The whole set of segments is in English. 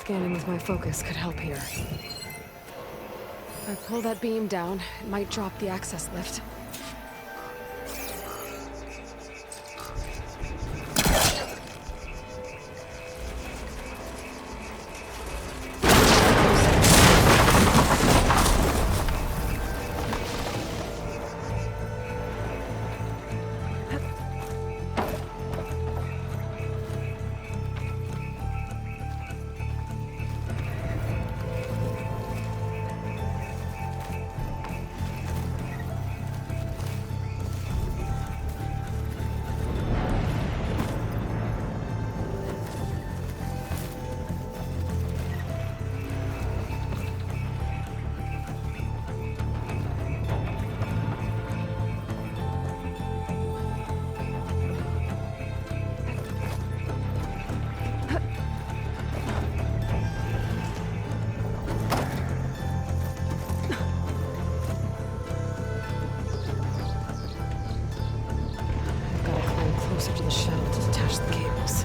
scanning with my focus could help here. If I pull that beam down, it might drop the access lift. Closer to the shuttle to detach the cables.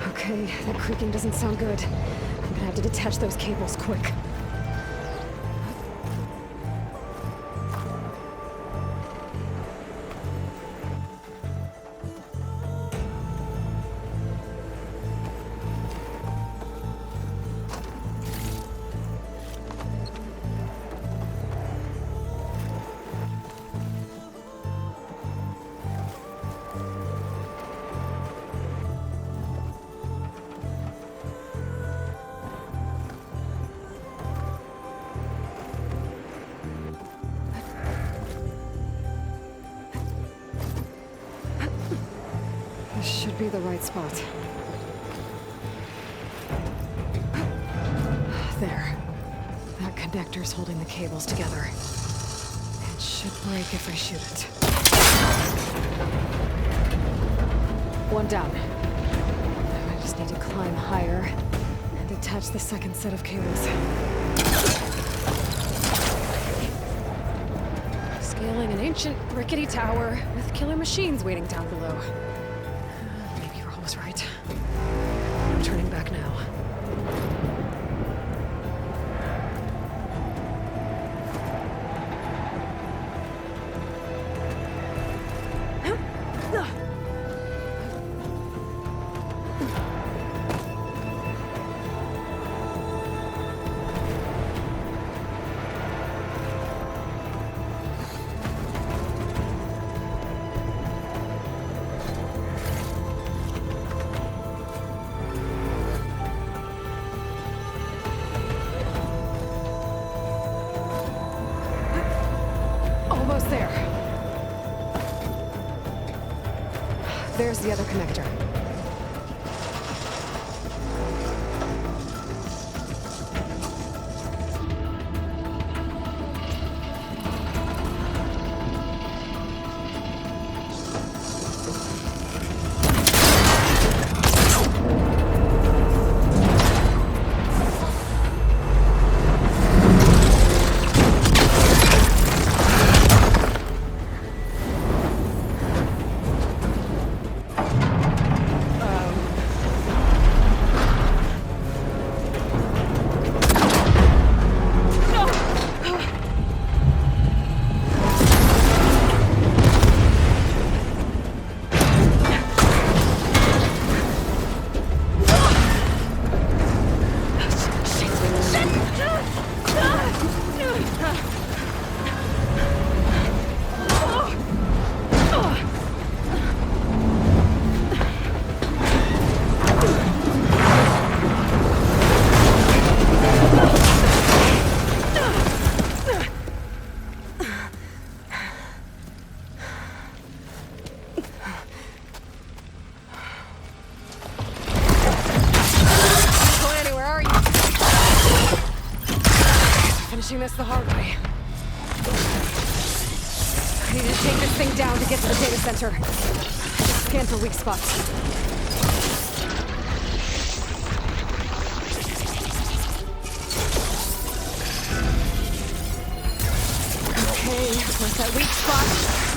Okay, that creaking doesn't sound good. I'm gonna have to detach those cables quick. This should be the right spot. There. That connector's holding the cables together. It should break if I shoot it. One down. Now I just need to climb higher and detach the second set of cables. Scaling an ancient, rickety tower with killer machines waiting down below. Maybe Varl was right. I'm turning back now. Almost there. There's the other connector. the hard way. I need to take this thing down to get to the data center. Scan for weak spots. Okay, where's that weak spot?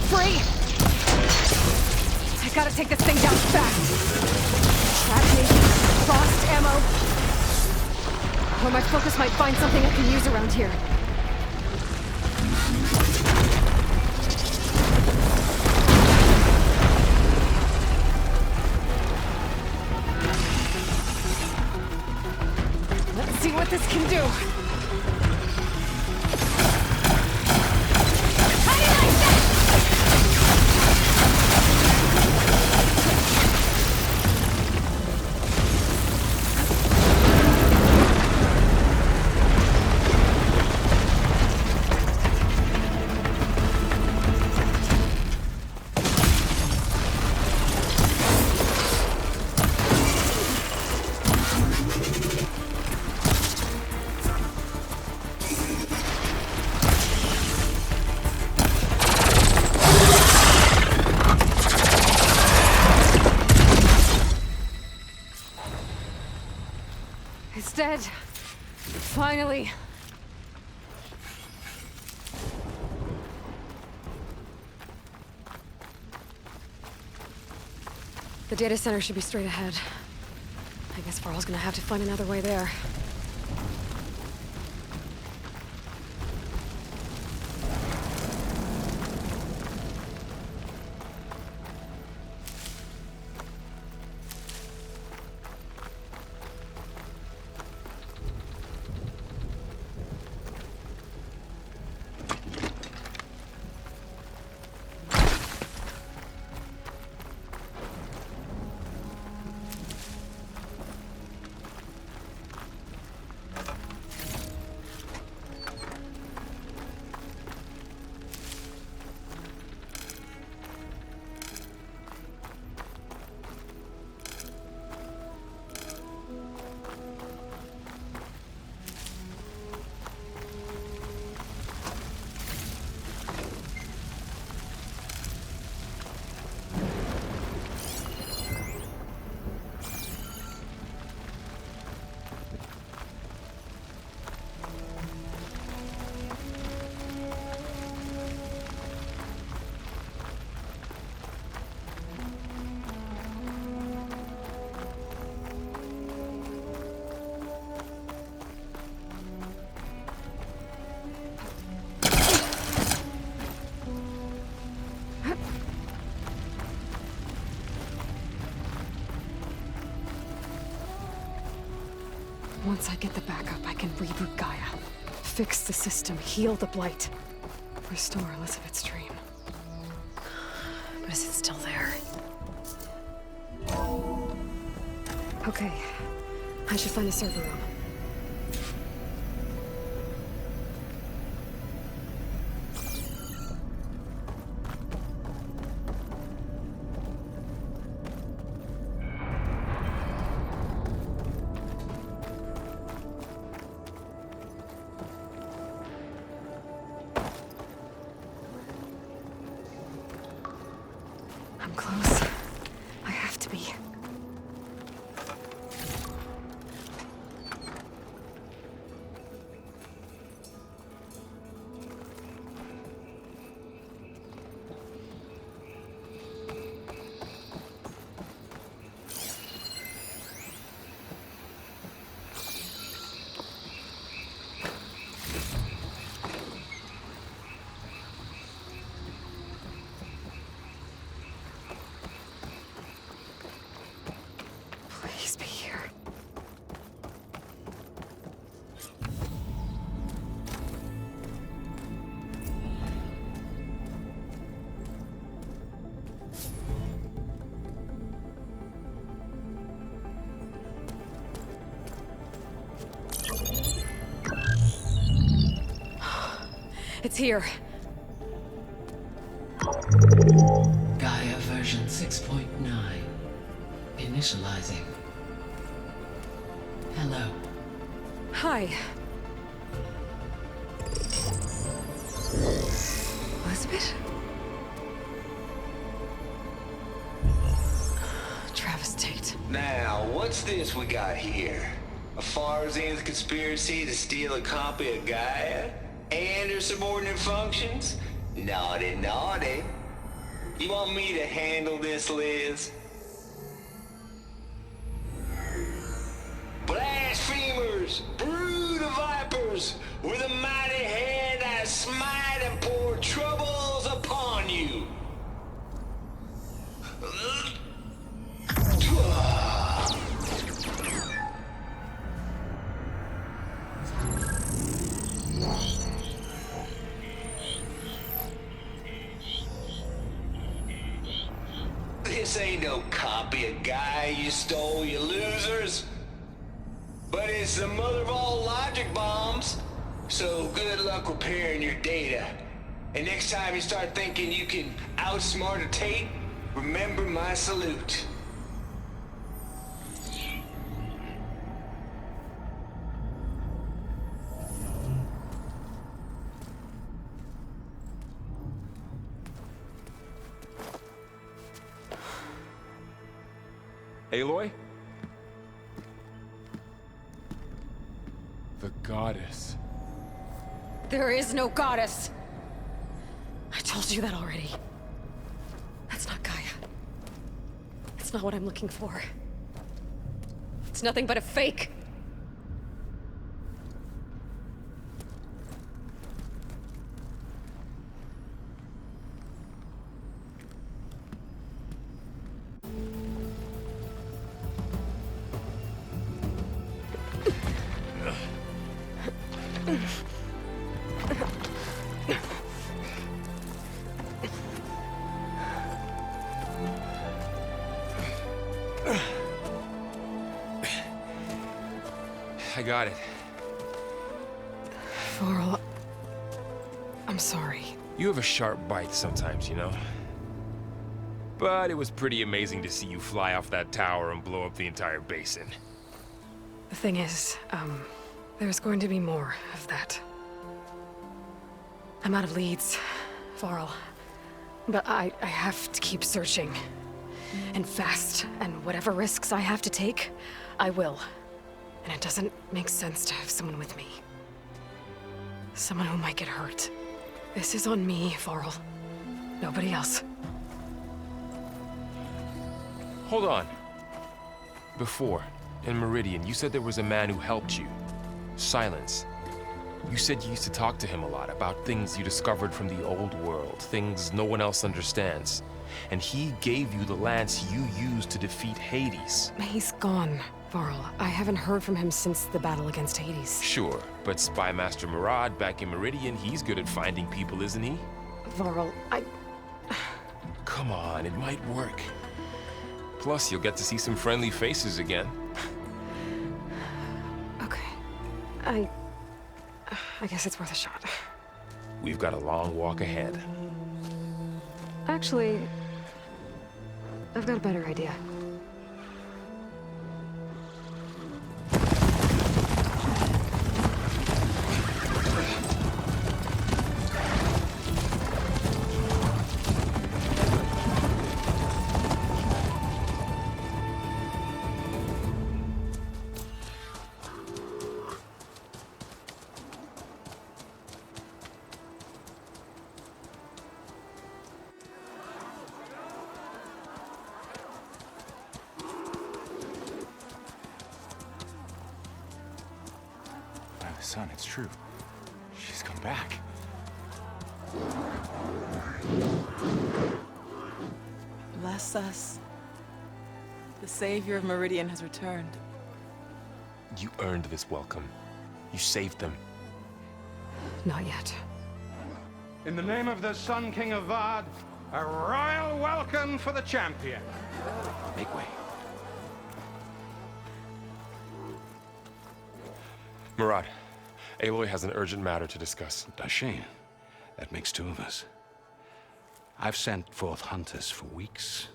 free! I gotta take this thing down fast. Trap maybe, frost ammo. Or my focus might find something I can use around here. Let's see what this can do. It's dead. Finally. The data center should be straight ahead. I guess Varl's gonna have to find another way there. Once I get the backup, I can reboot Gaia. Fix the system, heal the blight. Restore Elizabeth's dream. But is it still there? Okay. I should find a server room. I'm close. I have to be. Please be here. It's here. GAIA version 6.9. Initializing. Hello. Hi. Elizabeth? Travis Tate. Now, what's this we got here? A Farzian's conspiracy to steal a copy of Gaia? And her subordinate functions? Naughty, naughty. You want me to handle this, Liz? Blasphemers, brood of vipers, with a mighty hand I smite and pour troubles upon you. This ain't no copy of GAIA you stole, you losers. But it's the mother of all logic bombs. So good luck repairing your data. And next time you start thinking you can outsmart a Tate, remember my salute. Aloy? The goddess. There is no goddess! I told you that already. That's not Gaia. It's not what I'm looking for. It's nothing but a fake. I got it. Varl, I'm sorry. You have a sharp bite sometimes, you know? But it was pretty amazing to see you fly off that tower and blow up the entire basin. The thing is, there's going to be more of that. I'm out of leads, Varl. But I have to keep searching. And fast, and whatever risks I have to take, I will. And it doesn't make sense to have someone with me. Someone who might get hurt. This is on me, Varl. Nobody else. Hold on. Before, in Meridian, you said there was a man who helped you. Silence. You said you used to talk to him a lot about things you discovered from the old world, things no one else understands. And he gave you the lance you used to defeat Hades. He's gone, Varl. I haven't heard from him since the battle against Hades. Sure, but Spy Master Murad back in Meridian, he's good at finding people, isn't he? Varl, Come on, it might work. Plus, you'll get to see some friendly faces again. Okay. I guess it's worth a shot. We've got a long walk ahead. Actually, I've got a better idea. Son, it's true. She's come back. Bless us. The Savior of Meridian has returned. You earned this welcome. You saved them. Not yet. In the name of the Sun King of Vard, a royal welcome for the champion. Make way. Murad, Aloy has an urgent matter to discuss. Dashane, that makes two of us. I've sent forth hunters for weeks,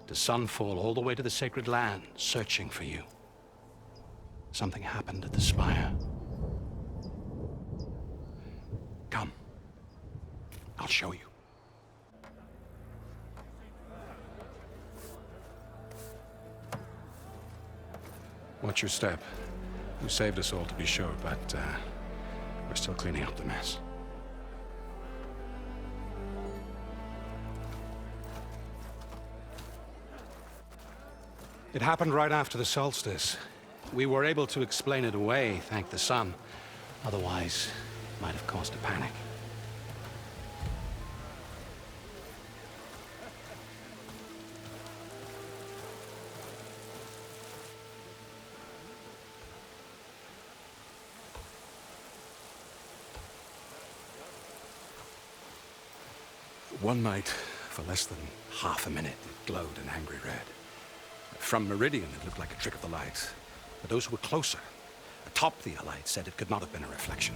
to Sunfall all the way to the Sacred Land, searching for you. Something happened at the Spire. Come. I'll show you. Watch your step. You saved us all, to be sure, but we're still cleaning up the mess. It happened right after the solstice. We were able to explain it away, thank the sun. Otherwise, it might have caused a panic. One night, for less than half a minute, it glowed an angry red. From Meridian, it looked like a trick of the light. But those who were closer, atop the light, said it could not have been a reflection.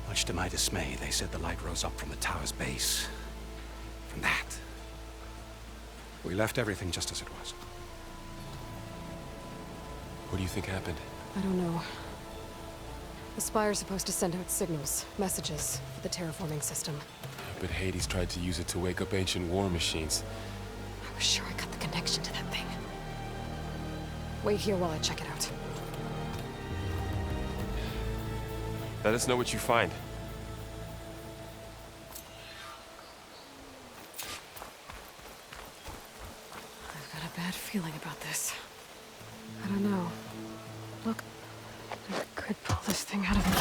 Much to my dismay, they said the light rose up from the tower's base. From that, we left everything just as it was. What do you think happened? I don't know. The Spire's supposed to send out signals, messages, for the terraforming system. But Hades tried to use it to wake up ancient war machines. I was sure I got the connection to that thing. Wait here while I check it out. Let us know what you find. I've got a bad feeling about this. I don't know. Look, I could pull this thing out of me.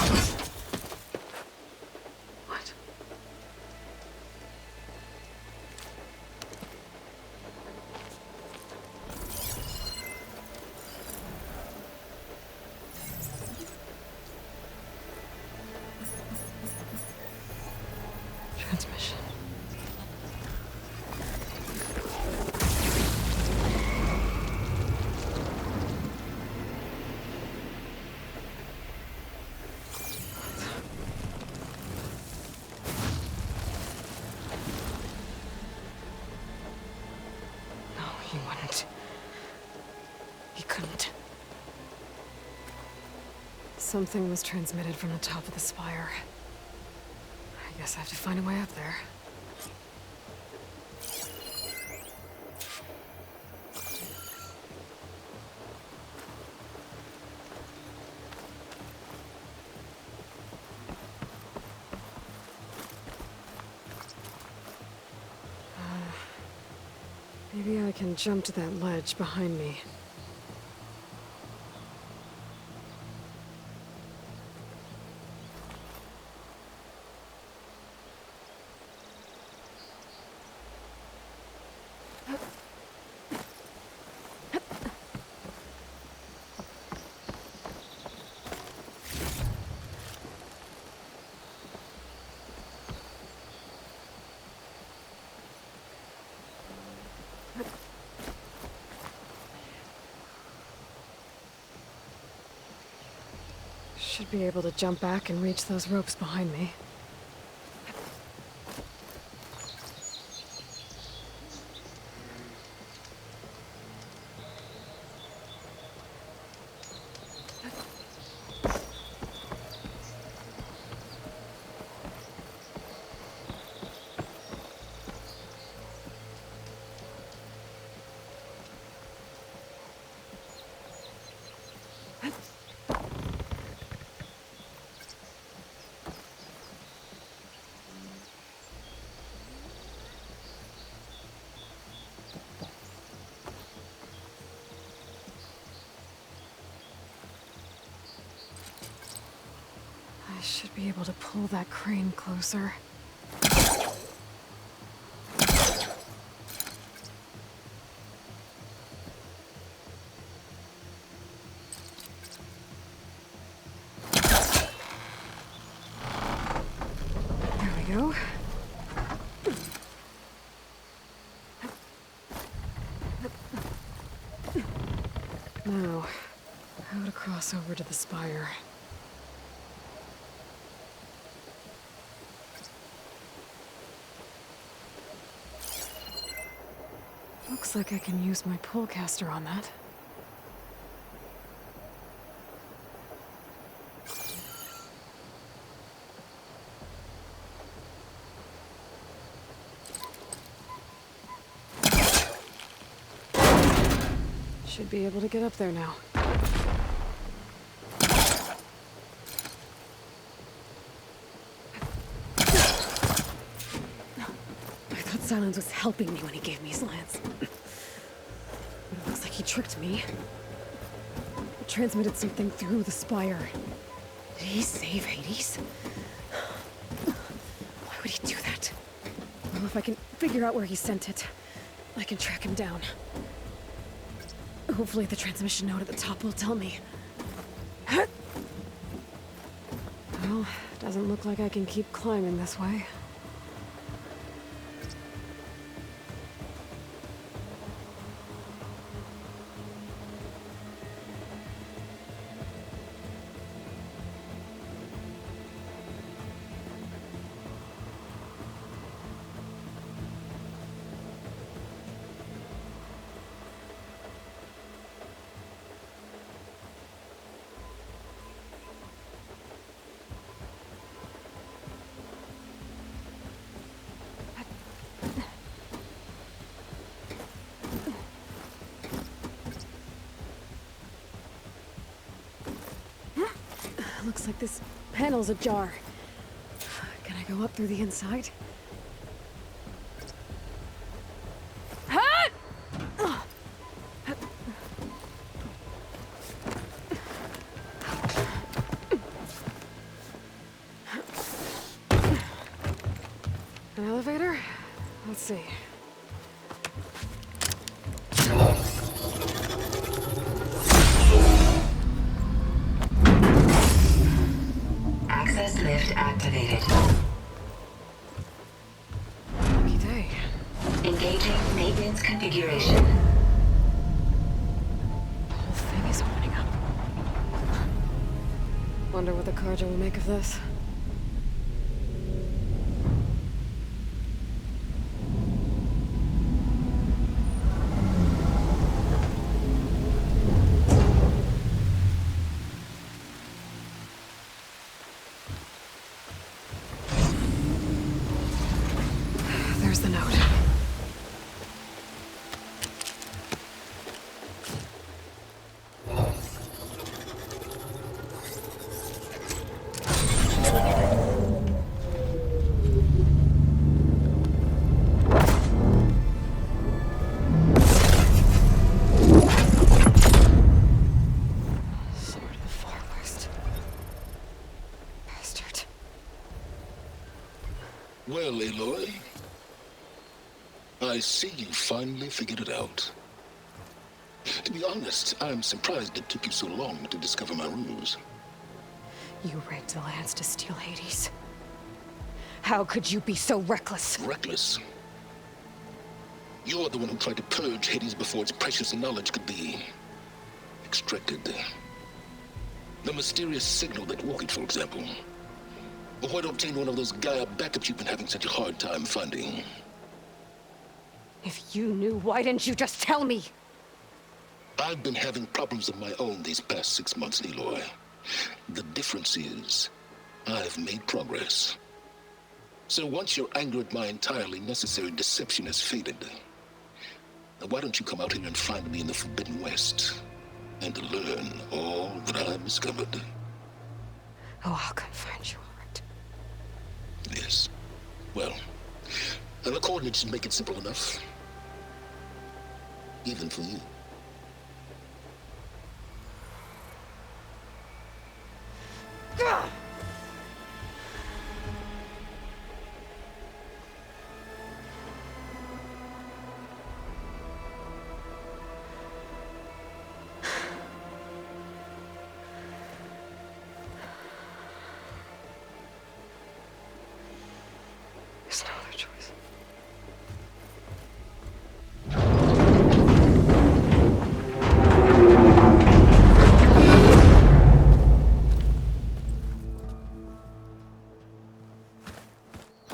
What? Transmission. No, he wouldn't. He couldn't. Something was transmitted from the top of the spire. I guess I have to find a way up there. Maybe I can jump to that ledge behind me. Should be able to jump back and reach those ropes behind me. I should be able to pull that crane closer. There we go. Now, how to cross over to the spire. Looks like I can use my pullcaster on that. Should be able to get up there now. Silence was helping me when he gave me his lance. But it looks like he tricked me. It transmitted something through the spire. Did he save Hades? Why would he do that? Well, if I can figure out where he sent it, I can track him down. Hopefully the transmission note at the top will tell me. Well, doesn't look like I can keep climbing this way. Looks like this panel's ajar. Can I go up through the inside? An elevator? Let's see. Access lift activated. Lucky day. Engaging maintenance configuration. The whole thing is opening up. Wonder what the Carja will make of this. There's the note. Sword of the Far West. Bastard. Well, Aloy, I see you finally figured it out. To be honest, I'm surprised it took you so long to discover my ruse. You raped the lands to steal Hades. How could you be so reckless? Reckless? You're the one who tried to purge Hades before its precious knowledge could be extracted. The mysterious signal that woke it, for example. Or why to obtain one of those GAIA backups you've been having such a hard time finding. If you knew, why didn't you just tell me? I've been having problems of my own these past 6 months, Aloy. The difference is, I've made progress. So once your anger at my entirely necessary deception has faded, now why don't you come out here and find me in the Forbidden West, and learn all that I've discovered? Oh, I'll come find you, all right. Yes. Well, and the coordinates should make it simple enough. Even for you. There's no other choice.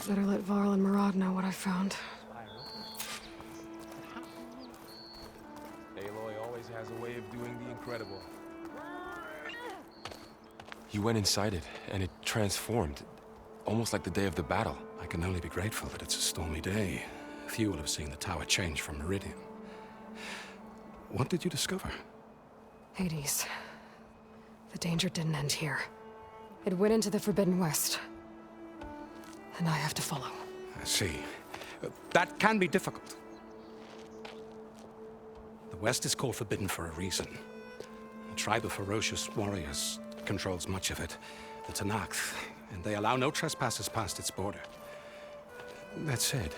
Better let Varl and Murad know what I found. Aloy always has a way of doing the incredible. You went inside it, and it transformed. Almost like the day of the battle. I can only be grateful that it's a stormy day. Few will have seen the tower change from Meridian. What did you discover? Hades. The danger didn't end here. It went into the Forbidden West. And I have to follow. I see. That can be difficult. The The West is called Forbidden for a reason. A tribe of ferocious warriors controls much of it, the Tenakth, and they allow no trespassers past its border. That said,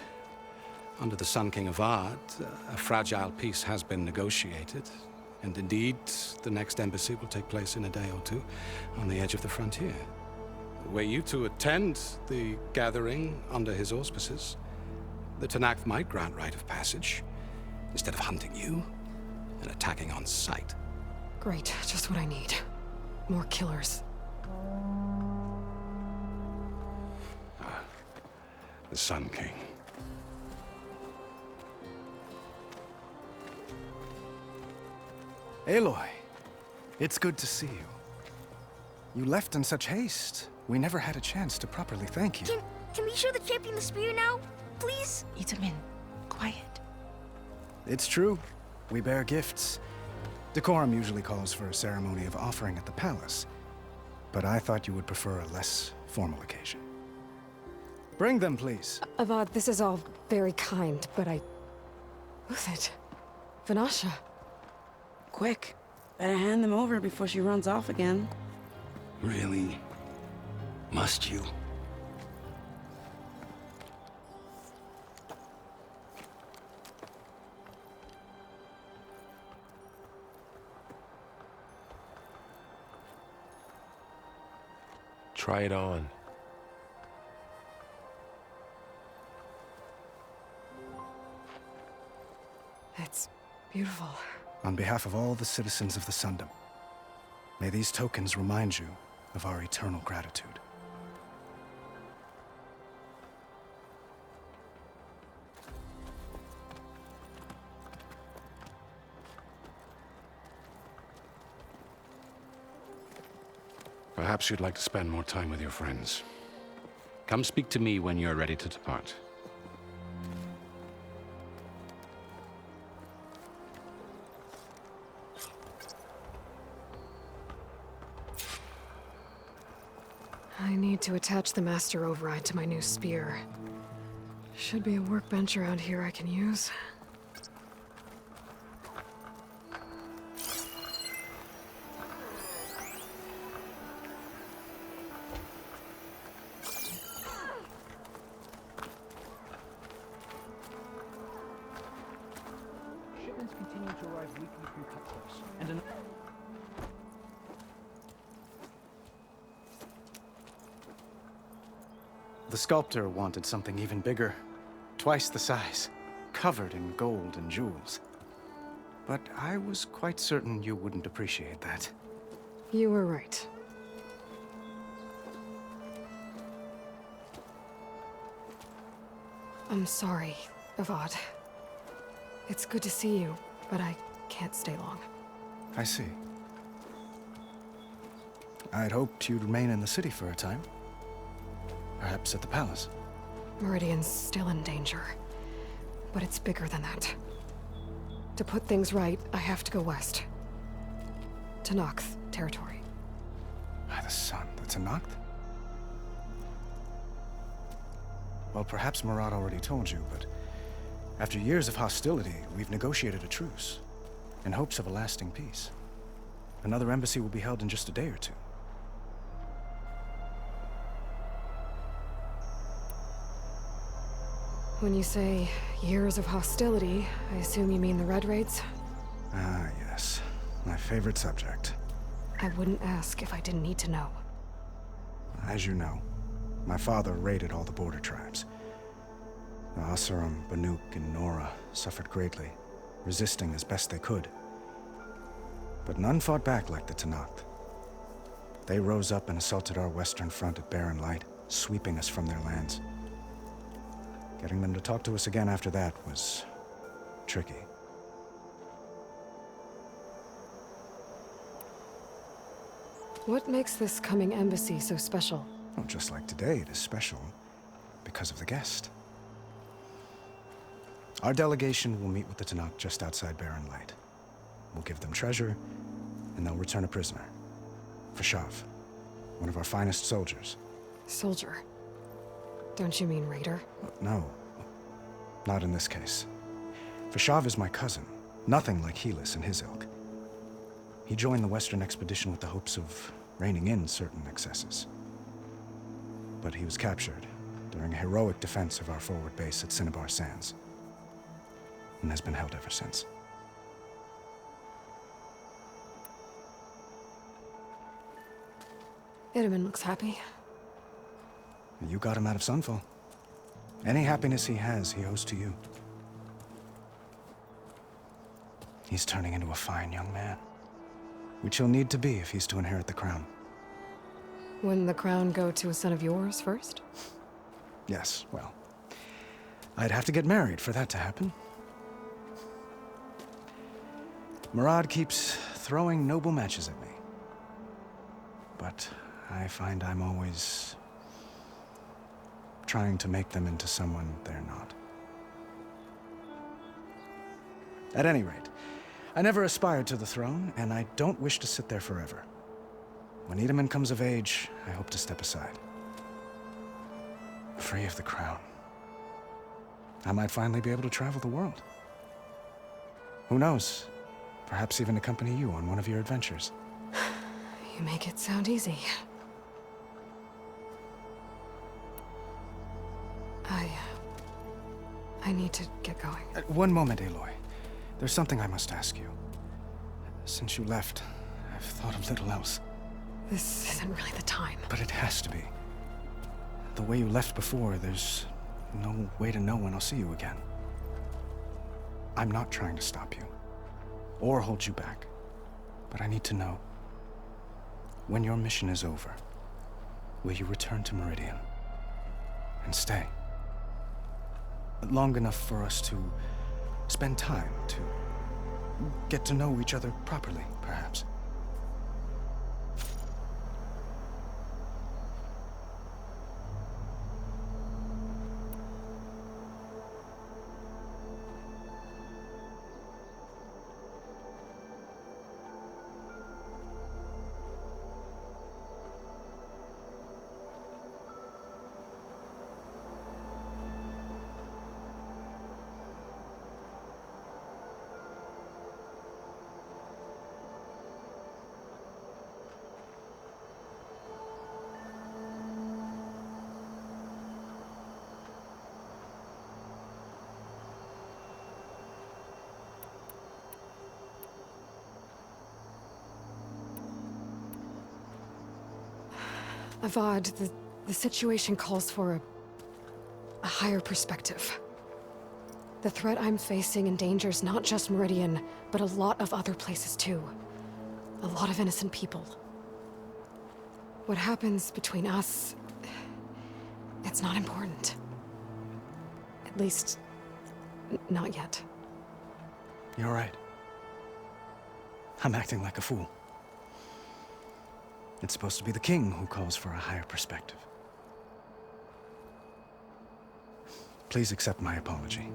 under the Sun King of Vard, a fragile peace has been negotiated, and indeed, the next embassy will take place in a day or two on the edge of the frontier. Were you to attend the gathering under his auspices, the Tenakth might grant right of passage, instead of hunting you and attacking on sight. Great, just what I need. More killers. The Sun King. Aloy, it's good to see you. You left in such haste. We never had a chance to properly thank you. Can we show the champion the spear now? Please? Itamin, quiet. It's true. We bear gifts. Decorum usually calls for a ceremony of offering at the palace, but I thought you would prefer a less formal occasion. Bring them, please. Avad, this is all very kind, but Who's it? Vanasha. Quick, better hand them over before she runs off again. Really? Must you? Try it on. It's beautiful. On behalf of all the citizens of the Sundom, may these tokens remind you of our eternal gratitude. Perhaps you'd like to spend more time with your friends. Come speak to me when you're ready to depart. I need to attach the master override to my new spear. Should be a workbench around here I can use. Shipments continue to arrive weekly from Cutcliffs, and the sculptor wanted something even bigger, twice the size, covered in gold and jewels. But I was quite certain you wouldn't appreciate that. You were right. I'm sorry, Avad. It's good to see you, but I can't stay long. I see. I'd hoped you'd remain in the city for a time. Perhaps at the palace. Meridian's still in danger, but it's bigger than that. To put things right, I have to go west. To Tenakth territory. By the sun, the Tenakth? Well, perhaps Murad already told you, but after years of hostility, we've negotiated a truce, in hopes of a lasting peace. Another embassy will be held in just a day or two. When you say years of hostility, I assume you mean the Red Raids? Ah, yes. My favorite subject. I wouldn't ask if I didn't need to know. As you know, my father raided all the border tribes. The Asuram, Banuk, and Nora suffered greatly, resisting as best they could. But none fought back like the Tenakth. They rose up and assaulted our western front at Barren Light, sweeping us from their lands. Getting them to talk to us again after that was tricky. What makes this coming embassy so special? Well, just like today, it is special because of the guest. Our delegation will meet with the Tenakth just outside Barren Light. We'll give them treasure, and they'll return a prisoner. Fashav, one of our finest soldiers. Soldier? Don't you mean raider? No, not in this case. Fashav is my cousin, Nothing like Helis and his ilk. He joined the Western expedition with the hopes of reining in certain excesses. But he was captured during a heroic defense of our forward base at Cinnabar Sands, and has been held ever since. Itaman looks happy. You got him out of Sunfall. Any happiness he has, he owes to you. He's turning into a fine young man, which he'll need to be if he's to inherit the crown. Wouldn't the crown go to a son of yours first? Yes, well, I'd have to get married for that to happen. Murad keeps throwing noble matches at me. But I find I'm always trying to make them into someone they're not. At any rate, I never aspired to the throne, and I don't wish to sit there forever. When Itaman comes of age, I hope to step aside. Free of the crown. I might finally be able to travel the world. Who knows? Perhaps even accompany you on one of your adventures. You make it sound easy. I need to get going. One moment, Aloy. There's something I must ask you. Since you left, I've thought of little else. This isn't really the time. But it has to be. The way you left before, there's no way to know when I'll see you again. I'm not trying to stop you, or hold you back. But I need to know, when your mission is over, will you return to Meridian and stay? Long enough for us to spend time, to get to know each other properly, perhaps. Avad, the situation calls for a higher perspective. The threat I'm facing endangers not just Meridian, but a lot of other places too. A lot of innocent people. What happens between us, it's not important. At least, not yet. You're right. I'm acting like a fool. It's supposed to be the king who calls for a higher perspective. Please accept my apology.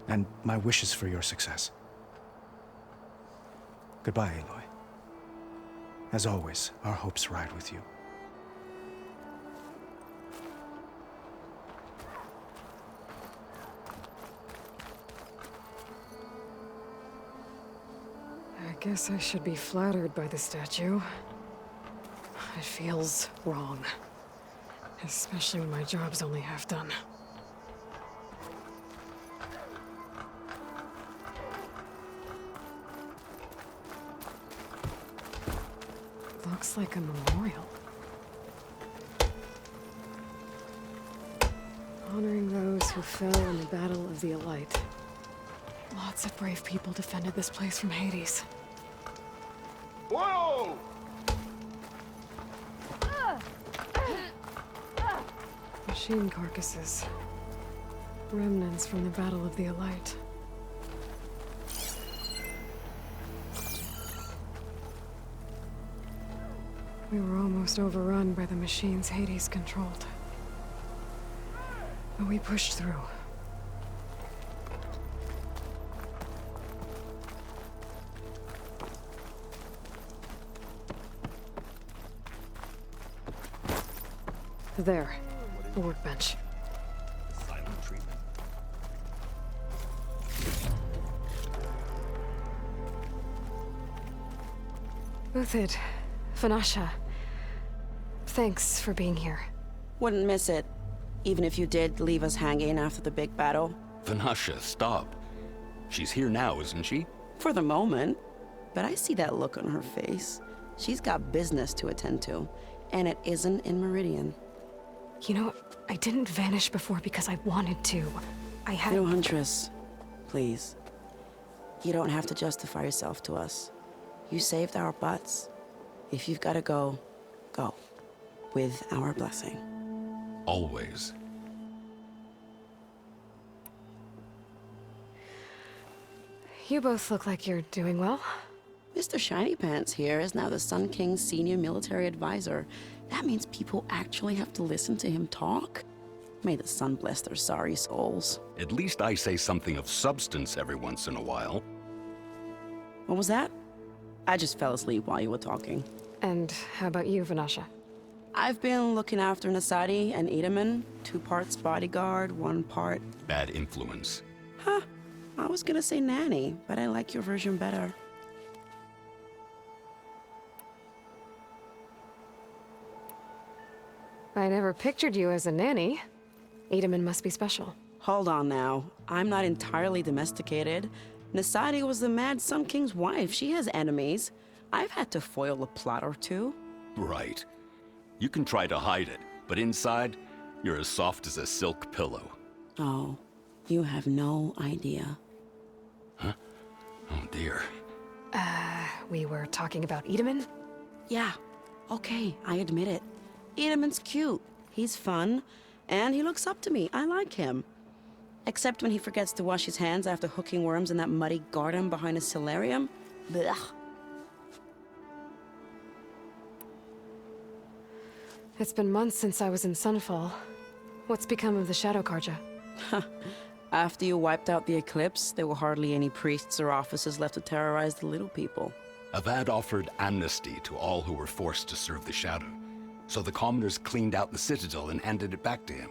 And my wishes for your success. Goodbye, Aloy. As always, our hopes ride with you. I guess I should be flattered by the statue. It feels wrong. Especially when my job's only half done. Looks like a memorial. Honoring those who fell in the Battle of the Elite. Lots of brave people defended this place from Hades. Whoa! Machine carcasses. Remnants from the Battle of the Elite. We were almost overrun by the machines Hades controlled. But we pushed through. There, the workbench. Silent treatment. Uthid, Vanasha. Thanks for being here. Wouldn't miss it. Even if you did leave us hanging after the big battle. Vanasha, stop. She's here now, isn't she? For the moment. But I see that look on her face. She's got business to attend to. And it isn't in Meridian. You know, I didn't vanish before because I wanted to. I had... No, Huntress. Please. You don't have to justify yourself to us. You saved our butts. If you've got to go, go. With our blessing. Always. You both look like you're doing well. Mr. Shiny Pants here is now the Sun King's senior military advisor. That means people actually have to listen to him talk? May the sun bless their sorry souls. At least I say something of substance every once in a while. What was that? I just fell asleep while you were talking. And how about you, Vanasha? I've been looking after Nasadi and Edaman. 2 parts bodyguard, 1 part... Bad influence. Huh. I was gonna say nanny, but I like your version better. I never pictured you as a nanny. Edaman must be special. Hold on now. I'm not entirely domesticated. Nasadi was the Mad Sun King's wife. She has enemies. I've had to foil a plot or 2. Right. You can try to hide it, but inside, you're as soft as a silk pillow. Oh, you have no idea. Huh? Oh dear. We were talking about Edaman? Yeah. Okay, I admit it. Edaman's cute. He's fun. And he looks up to me. I like him. Except when he forgets to wash his hands after hooking worms in that muddy garden behind a solarium. Blech. It's been months since I was in Sunfall. What's become of the Shadow Karja? After you wiped out the eclipse, there were hardly any priests or officers left to terrorize the little people. Avad offered amnesty to all who were forced to serve the Shadow. So the commoners cleaned out the citadel and handed it back to him.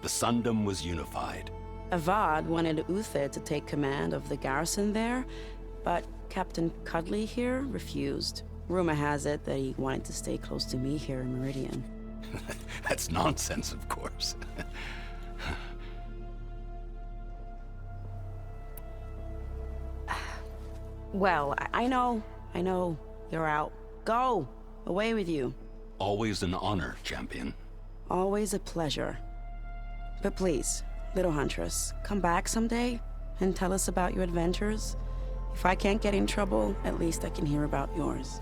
The Sundom was unified. Avad wanted Uthid to take command of the garrison there, but Captain Cuddly here refused. Rumor has it that he wanted to stay close to me here in Meridian. That's nonsense, of course. Well, I know. You're out. Go! Away with you. Always an honor, champion. Always a pleasure. But please, little Huntress, come back someday and tell us about your adventures. If I can't get in trouble, at least I can hear about yours.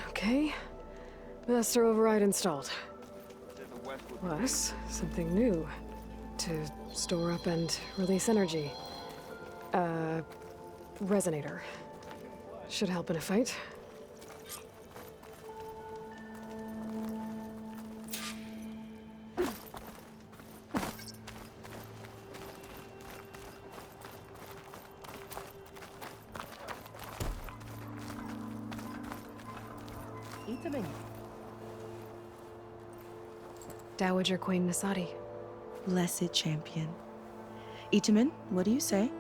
Okay. Master override installed. Plus, something new. To store up and release energy. Resonator. Should help in a fight. Dowager Queen Nasadi. Blessed champion. Itaman, what do you say?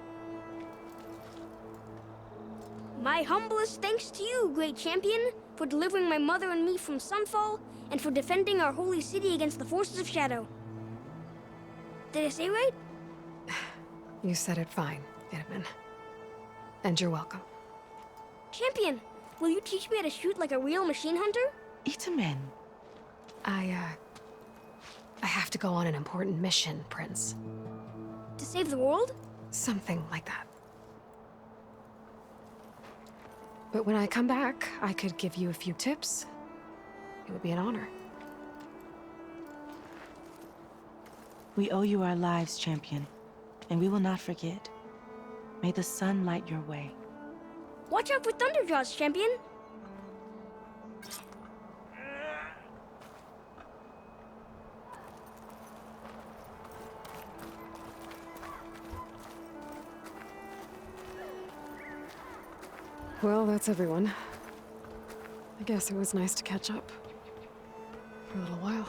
My humblest thanks to you, great champion, for delivering my mother and me from Sunfall, and for defending our holy city against the forces of Shadow. Did I say right? You said it fine, Edaman. And you're welcome. Champion, will you teach me how to shoot like a real machine hunter? Itaman. I have to go on an important mission, Prince. To save the world? Something like that. But when I come back, I could give you a few tips. It would be an honor. We owe you our lives, champion, and we will not forget. May the sun light your way. Watch out for Thunderjaws, champion! Well, that's everyone. I guess it was nice to catch up. For a little while.